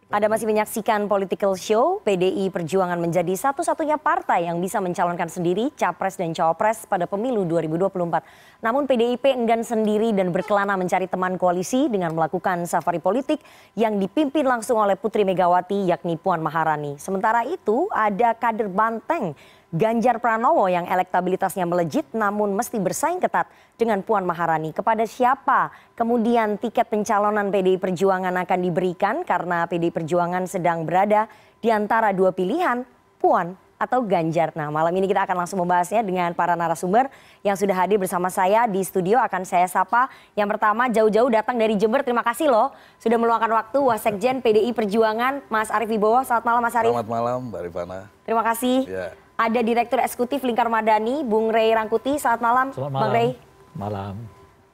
Anda masih menyaksikan Political Show. PDI Perjuangan menjadi satu-satunya partai yang bisa mencalonkan sendiri capres dan cawapres pada pemilu 2024. Namun PDIP enggan sendiri dan berkelana mencari teman koalisi dengan melakukan safari politik yang dipimpin langsung oleh Putri Megawati yakni Puan Maharani. Sementara itu ada kader banteng Ganjar Pranowo yang elektabilitasnya melejit namun mesti bersaing ketat dengan Puan Maharani. Kepada siapa kemudian tiket pencalonan PDI Perjuangan akan diberikan karena PDI Perjuangan sedang berada di antara dua pilihan, Puan atau Ganjar. Nah, malam ini kita akan langsung membahasnya dengan para narasumber yang sudah hadir bersama saya di studio. Akan saya sapa yang pertama jauh-jauh datang dari Jember. Terima kasih loh sudah meluangkan waktu Wasekjen PDI Perjuangan Mas Arief Wibowo. Selamat malam Mas Arief. Selamat malam Mbak Rifana. Terima kasih. Ya. Ada Direktur Eksekutif Lingkar Madani, Bung Rey Rangkuti. Selamat malam, Bang Rey. Malam.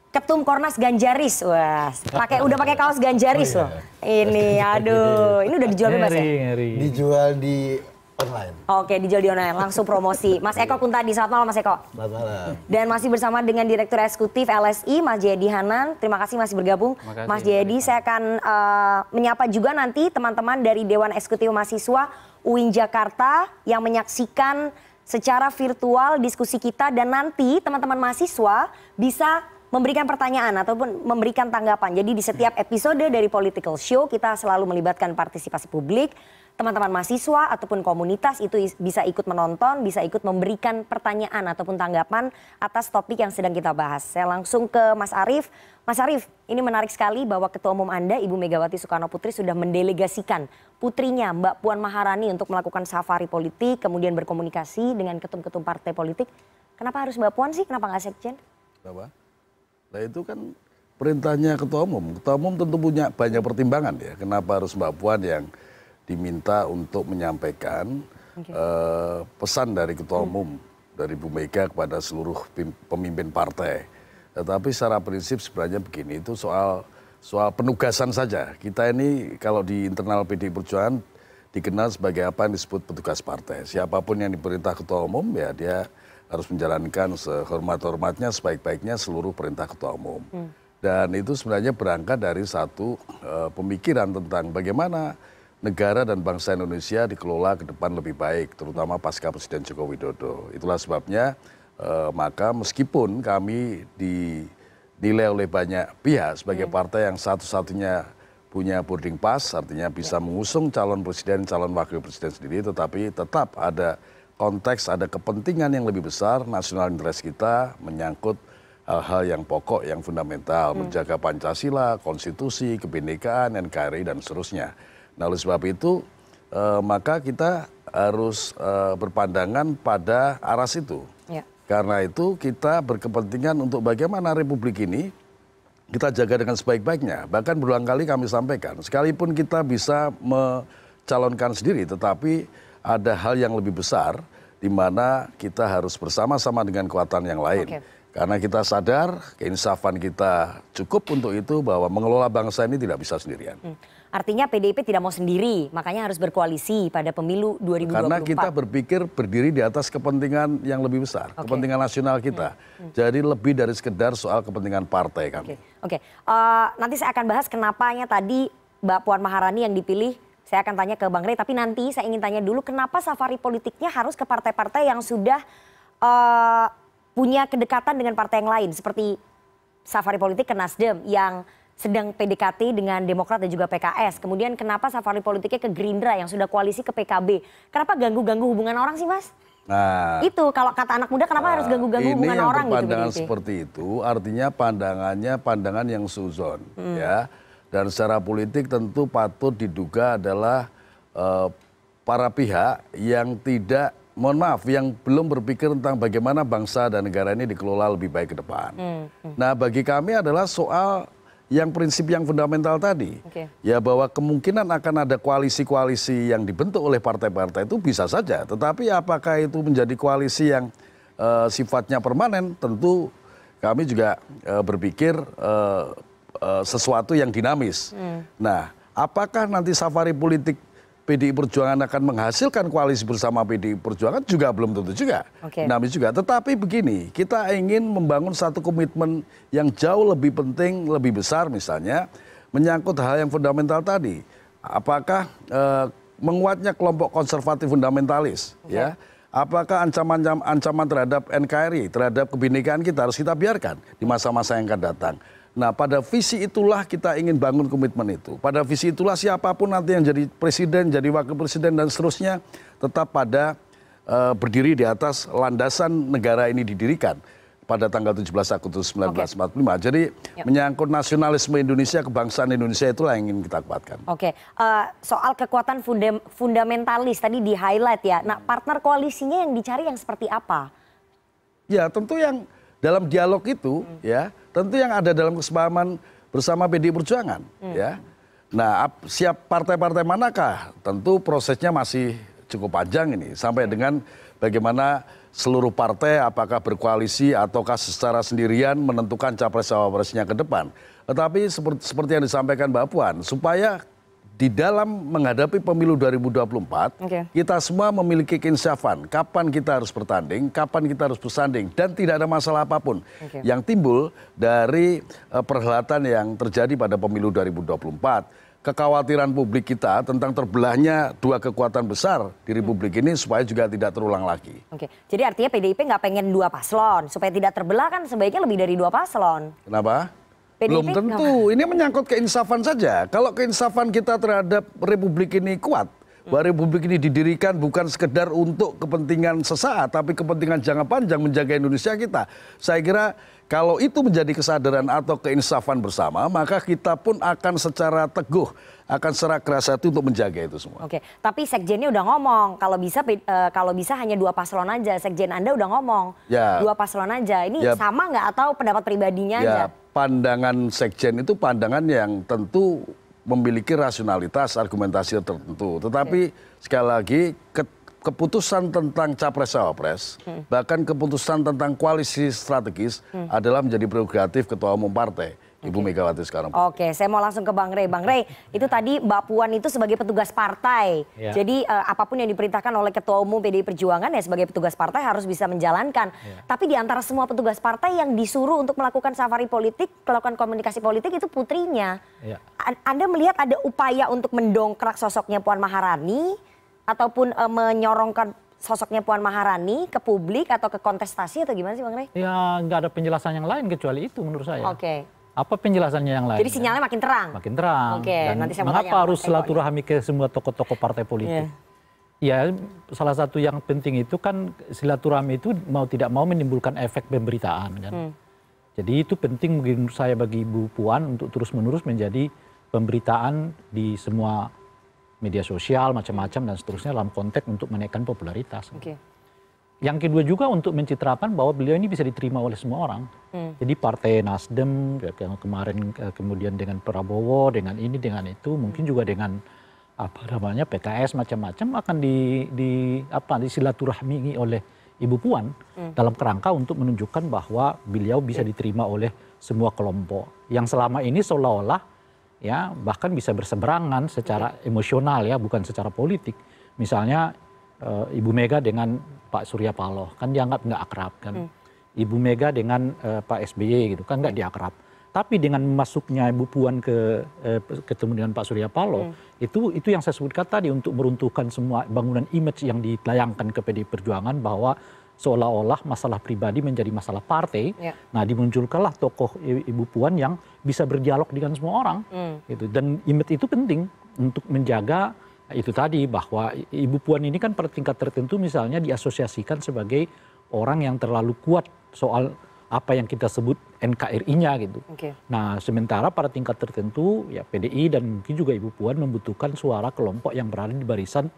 Ketum Kornas Ganjaris, wah, udah pakai kaos Ganjaris loh. Ini, aduh, ini udah dijual bebas ya? Dijual di online. Oke, dijual di online, langsung promosi. Mas Eko Kuntadi, selamat malam Mas Eko. Selamat malam. Dan masih bersama dengan Direktur Eksekutif LSI, Mas Jayadi Hanan. Terima kasih masih bergabung. Mas Jayadi, saya akan menyapa juga nanti teman-teman dari Dewan Eksekutif Mahasiswa UIN Jakarta yang menyaksikan secara virtual diskusi kita, dan nanti teman-teman mahasiswa bisa memberikan pertanyaan ataupun memberikan tanggapan. Jadi di setiap episode dari Political Show kita selalu melibatkan partisipasi publik. Teman-teman mahasiswa ataupun komunitas itu bisa ikut menonton, bisa ikut memberikan pertanyaan ataupun tanggapan atas topik yang sedang kita bahas. Saya langsung ke Mas Arief. Mas Arief, ini menarik sekali bahwa Ketua Umum Anda, Ibu Megawati Soekarno Putri, sudah mendelegasikan putrinya Mbak Puan Maharani untuk melakukan safari politik, kemudian berkomunikasi dengan ketum-ketum partai politik. Kenapa harus Mbak Puan sih? Kenapa nggak Sekjen? Kenapa? Nah itu kan perintahnya Ketua Umum. Ketua Umum tentu punya banyak pertimbangan ya. Kenapa harus Mbak Puan yang diminta untuk menyampaikan pesan dari Ketua Umum, dari Bu Mega kepada seluruh pemimpin partai. Tetapi secara prinsip sebenarnya begini, itu soal penugasan saja. Kita ini kalau di internal PDI Perjuangan dikenal sebagai apa yang disebut petugas partai. Siapapun yang diperintah Ketua Umum ya dia harus menjalankan sehormat-hormatnya, sebaik-baiknya seluruh perintah Ketua Umum. Dan itu sebenarnya berangkat dari satu pemikiran tentang bagaimana negara dan bangsa Indonesia dikelola ke depan lebih baik, terutama pasca Presiden Joko Widodo. Itulah sebabnya maka meskipun kami dinilai oleh banyak pihak sebagai partai yang satu-satunya punya boarding pass, artinya bisa mengusung calon presiden, calon wakil presiden sendiri, tetapi tetap ada konteks, ada kepentingan yang lebih besar, nasional interest kita menyangkut hal-hal yang pokok, yang fundamental, menjaga Pancasila, konstitusi, kebinekaan, NKRI, dan seterusnya. Nah oleh sebab itu maka kita harus berpandangan pada arah situ. Ya. Karena itu kita berkepentingan untuk bagaimana Republik ini kita jaga dengan sebaik-baiknya. Bahkan berulang kali kami sampaikan, sekalipun kita bisa mencalonkan sendiri, tetapi ada hal yang lebih besar di mana kita harus bersama-sama dengan kekuatan yang lain. Okay. Karena kita sadar keinsafan kita cukup untuk itu, bahwa mengelola bangsa ini tidak bisa sendirian. Artinya PDIP tidak mau sendiri, makanya harus berkoalisi pada pemilu 2024. Karena kita berpikir berdiri di atas kepentingan yang lebih besar, kepentingan nasional kita. Jadi lebih dari sekedar soal kepentingan partai kami. Oke. Nanti saya akan bahas kenapanya tadi Mbak Puan Maharani yang dipilih. Saya akan tanya ke Bang Rey, tapi nanti saya ingin tanya dulu kenapa safari politiknya harus ke partai-partai yang sudah punya kedekatan dengan partai yang lain. Seperti safari politik ke Nasdem yang sedang PDKT dengan Demokrat dan juga PKS. Kemudian kenapa safari politiknya ke Gerindra yang sudah koalisi ke PKB. Kenapa ganggu-ganggu hubungan orang sih Mas? Nah, itu kalau kata anak muda kenapa harus ganggu-ganggu hubungan orang gitu? Pandangan seperti itu artinya pandangan yang suzon ya. Dan secara politik tentu patut diduga adalah para pihak yang tidak, mohon maaf, yang belum berpikir tentang bagaimana bangsa dan negara ini dikelola lebih baik ke depan. Nah bagi kami adalah soal yang prinsip yang fundamental tadi, ya bahwa kemungkinan akan ada koalisi-koalisi yang dibentuk oleh partai-partai itu bisa saja, tetapi apakah itu menjadi koalisi yang sifatnya permanen, tentu kami juga berpikir sesuatu yang dinamis. Nah, apakah nanti safari politik PDI Perjuangan akan menghasilkan koalisi bersama PDI Perjuangan juga belum tentu juga. Dinamis juga. Tetapi begini, kita ingin membangun satu komitmen yang jauh lebih penting, lebih besar misalnya, menyangkut hal yang fundamental tadi. apakah menguatnya kelompok konservatif fundamentalis, ya? Apakah ancaman terhadap NKRI, terhadap kebinekaan kita harus kita biarkan di masa-masa yang akan datang. Nah, pada visi itulah kita ingin bangun komitmen itu. Pada visi itulah siapapun nanti yang jadi presiden, jadi wakil presiden dan seterusnya tetap pada berdiri di atas landasan negara ini didirikan pada tanggal 17 Agustus 1945. Jadi menyangkut nasionalisme Indonesia, kebangsaan Indonesia itulah yang ingin kita kuatkan. Oke, soal kekuatan fundamentalis tadi di highlight ya. Nah, partner koalisinya yang dicari yang seperti apa? Ya, tentu yang dalam dialog itu ya, tentu yang ada dalam kesepahaman bersama PDI Perjuangan ya. Nah, siap partai-partai manakah? Tentu prosesnya masih cukup panjang ini sampai dengan bagaimana seluruh partai apakah berkoalisi ataukah secara sendirian menentukan capres-cawapresnya ke depan. Tetapi seperti yang disampaikan Mbak Puan, supaya di dalam menghadapi pemilu 2024, kita semua memiliki keinsyafan kapan kita harus bertanding, kapan kita harus bersanding, dan tidak ada masalah apapun yang timbul dari perhelatan yang terjadi pada pemilu 2024. Kekhawatiran publik kita tentang terbelahnya dua kekuatan besar di Republik ini supaya juga tidak terulang lagi. Oke, jadi artinya PDIP nggak pengen dua paslon, supaya tidak terbelah kan sebaiknya lebih dari dua paslon. Kenapa? PDIP Belum tentu, ini menyangkut keinsafan saja. Kalau keinsafan kita terhadap Republik ini kuat, bahwa Republik ini didirikan bukan sekedar untuk kepentingan sesaat, tapi kepentingan jangka panjang menjaga Indonesia kita. Saya kira kalau itu menjadi kesadaran atau keinsafan bersama, maka kita pun akan secara teguh, akan secara keras hati untuk menjaga itu semua. Oke, tapi sekjennya udah ngomong kalau bisa hanya dua paslon aja. Sekjen Anda udah ngomong dua paslon aja. Ini sama nggak atau pendapat pribadinya aja? Pandangan sekjen itu pandangan yang tentu memiliki rasionalitas argumentasi tertentu. Tetapi sekali lagi keputusan tentang capres-cawapres, bahkan keputusan tentang koalisi strategis adalah menjadi prerogatif Ketua Umum Partai, Ibu Megawati Soekarno Putri. Oke, saya mau langsung ke Bang Rey. Bang Rey, itu tadi Mbak Puan itu sebagai petugas partai. Jadi apapun yang diperintahkan oleh Ketua Umum PDI Perjuangan ya sebagai petugas partai harus bisa menjalankan. Tapi di antara semua petugas partai yang disuruh untuk melakukan safari politik, melakukan komunikasi politik itu putrinya. Anda melihat ada upaya untuk mendongkrak sosoknya Puan Maharani ataupun menyorongkan sosoknya Puan Maharani ke publik atau ke kontestasi atau gimana sih Bang Rey? Ya nggak ada penjelasan yang lain kecuali itu menurut saya. Oke. Apa penjelasannya yang lain? Jadi sinyalnya makin terang? Makin terang. Oke, dan nanti saya mau mengapa tanya harus silaturahmi ke semua tokoh-tokoh partai politik? Ya salah satu yang penting itu kan silaturahmi itu mau tidak mau menimbulkan efek pemberitaan kan. Jadi itu penting menurut saya bagi Ibu Puan untuk terus-menerus menjadi pemberitaan di semua media sosial macam-macam dan seterusnya dalam konteks untuk menaikkan popularitas. Yang kedua juga untuk mencitrakan bahwa beliau ini bisa diterima oleh semua orang. Jadi partai Nasdem yang kemarin kemudian dengan Prabowo, dengan ini, dengan itu, mungkin juga dengan apa namanya PKS macam-macam akan disilaturahmi oleh Ibu Puan dalam kerangka untuk menunjukkan bahwa beliau bisa diterima oleh semua kelompok yang selama ini seolah-olah ya bahkan bisa berseberangan secara emosional ya bukan secara politik. Misalnya Ibu Mega dengan Pak Surya Paloh kan dianggap nggak akrab kan. Ibu Mega dengan Pak SBY gitu kan nggak diakrab. Tapi dengan masuknya Ibu Puan ketemu dengan Pak Surya Paloh itu yang saya sebutkan tadi untuk meruntuhkan semua bangunan image yang dilayangkan ke PDI Perjuangan bahwa seolah-olah masalah pribadi menjadi masalah partai. Nah dimunculkanlah tokoh Ibu Puan yang bisa berdialog dengan semua orang. Gitu. Dan image itu penting untuk menjaga itu tadi bahwa Ibu Puan ini kan pada tingkat tertentu misalnya diasosiasikan sebagai orang yang terlalu kuat soal apa yang kita sebut NKRI-nya gitu. Nah sementara pada tingkat tertentu ya PDI dan mungkin juga Ibu Puan membutuhkan suara kelompok yang berada di barisan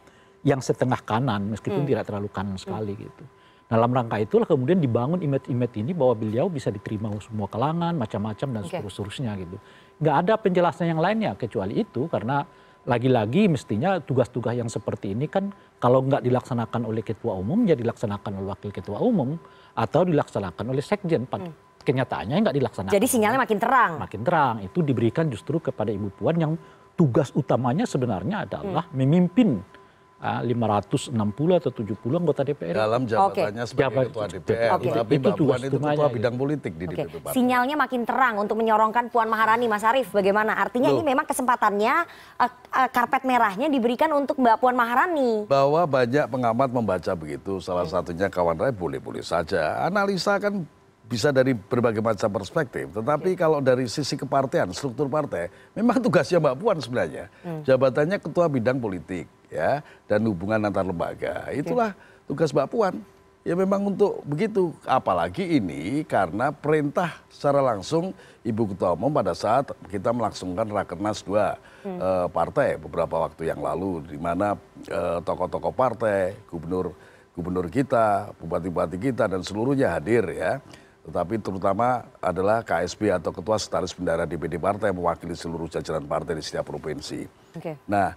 yang setengah kanan meskipun tidak terlalu kanan sekali gitu. Dalam rangka itulah kemudian dibangun image-image ini bahwa beliau bisa diterima semua kalangan macam-macam dan seterusnya gitu. Nggak ada penjelasan yang lainnya kecuali itu karena lagi-lagi mestinya tugas-tugas yang seperti ini kan kalau nggak dilaksanakan oleh ketua umum ya dilaksanakan oleh wakil ketua umum atau dilaksanakan oleh sekjen. Kenyataannya nggak dilaksanakan. Jadi sinyalnya makin terang. Makin terang. Itu diberikan justru kepada Ibu Puan yang tugas utamanya sebenarnya adalah memimpin 560 atau 70 anggota DPR. Dalam jabatannya sebagai ketua DPR, tapi Mbak Puan itu ketua bidang politik di DPP Partai. Sinyalnya makin terang untuk menyorongkan Puan Maharani, Mas Arief. Bagaimana? Artinya ini memang kesempatannya, karpet merahnya diberikan untuk Mbak Puan Maharani. Bahwa banyak pengamat membaca begitu, salah satunya kawan saya boleh-boleh saja. Analisa kan bisa dari berbagai macam perspektif, tetapi kalau dari sisi kepartean, struktur partai, memang tugasnya Mbak Puan sebenarnya. Jabatannya ketua bidang politik, ya, dan hubungan antar lembaga. Itulah tugas Mbak Puan. Ya memang untuk begitu. Apalagi ini karena perintah secara langsung Ibu Ketua Umum pada saat kita melangsungkan Rakernas 2 partai beberapa waktu yang lalu, di mana tokoh-tokoh partai, gubernur kita, bupati-bupati kita, dan seluruhnya hadir, ya. Tetapi terutama adalah KSB atau Ketua Sekretaris Bendahara DPD Partai yang mewakili seluruh jajaran partai di setiap provinsi. Nah,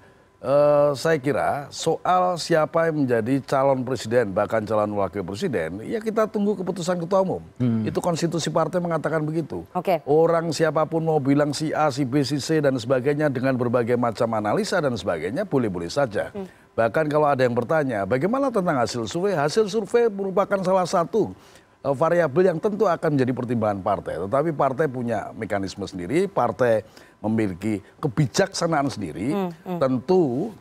saya kira soal siapa yang menjadi calon presiden, bahkan calon wakil presiden, ya kita tunggu keputusan Ketua Umum. Itu konstitusi partai mengatakan begitu. Orang siapapun mau bilang si A, si B, si C, dan sebagainya dengan berbagai macam analisa dan sebagainya, boleh-boleh saja. Bahkan kalau ada yang bertanya, bagaimana tentang hasil survei? Hasil survei merupakan salah satu variabel yang tentu akan menjadi pertimbangan partai. Tetapi partai punya mekanisme sendiri, partai memiliki kebijaksanaan sendiri, tentu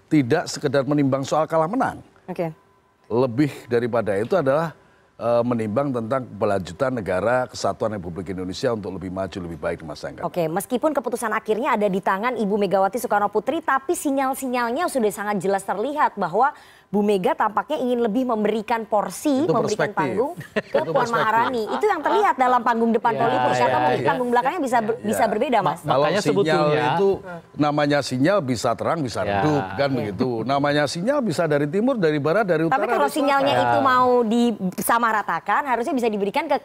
tidak sekedar menimbang soal kalah menang. Lebih daripada itu adalah menimbang tentang keberlanjutan negara kesatuan Republik Indonesia untuk lebih maju, lebih baik di masa yang akan datang. Meskipun keputusan akhirnya ada di tangan Ibu Megawati Soekarno Putri, tapi sinyal-sinyalnya sudah sangat jelas terlihat bahwa Bu Mega tampaknya ingin lebih memberikan porsi, memberikan panggung ke Puan Maharani. Itu yang terlihat dalam panggung depan politik. Atau mungkin panggung belakangnya bisa berbeda, Mas. Kalau sinyal itu namanya sinyal bisa terang, bisa redup, kan begitu. Namanya sinyal bisa dari timur, dari barat, dari utara. Tapi kalau sinyalnya itu mau disamaratakan, harusnya bisa diberikan ke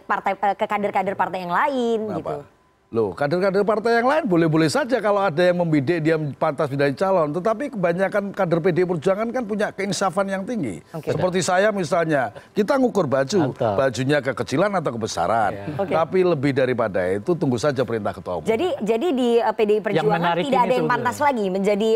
kader-kader partai yang lain, gitu. Loh, kader-kader partai yang lain boleh-boleh saja kalau ada yang membidik dia pantas menjadi calon. Tetapi kebanyakan kader PDI Perjuangan kan punya keinsafan yang tinggi. Seperti saya misalnya, kita ngukur baju, bajunya kekecilan atau kebesaran. Tapi lebih daripada itu tunggu saja perintah Ketua Umum. Jadi di PDI Perjuangan tidak ada yang pantas lagi menjadi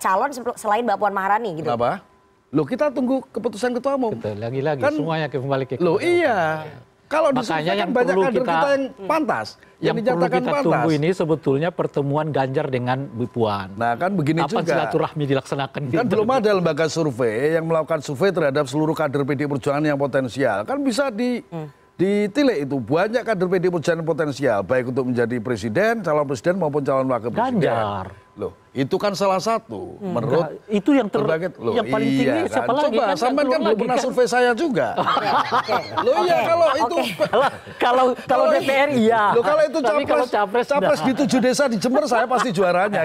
calon selain Mbak Puan Maharani, gitu. Kenapa? Loh, kita tunggu keputusan Ketua Umum. Lagi-lagi kan, semuanya kembali ke Loh iya. Kalau disurveikan banyak kader kita yang pantas, yang dinyatakan kita pantas. Tunggu ini sebetulnya pertemuan Ganjar dengan Bu Puan. Nah kan begini juga. Kapan silaturahmi dilaksanakan? Kan belum ada lembaga survei yang melakukan survei terhadap seluruh kader PDI Perjuangan yang potensial. Kan bisa ditilik itu. Banyak kader PDI Perjuangan potensial, baik untuk menjadi presiden, calon presiden maupun calon wakil presiden. Ganjar. Loh, itu kan salah satu menurut itu yang yang paling tinggi kan. siapa lagi? Coba sampean kan belum pernah survei saya juga. Loh iya kalau itu kalau DPR iya. Loh kalau itu capres di 7 desa di Jember saya pasti juaranya.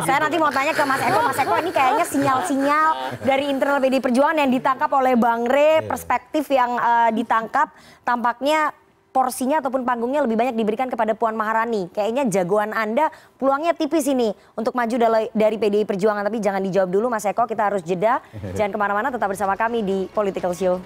Saya nanti mau tanya ke Mas Eko. Mas Eko, ini kayaknya sinyal-sinyal dari internal PDI Perjuangan yang ditangkap oleh Bang Rey, perspektif yang ditangkap tampaknya porsinya ataupun panggungnya lebih banyak diberikan kepada Puan Maharani. Kayaknya jagoan Anda peluangnya tipis ini untuk maju dari PDI Perjuangan. Tapi jangan dijawab dulu Mas Eko, kita harus jeda. Jangan kemana-mana, tetap bersama kami di Political Show.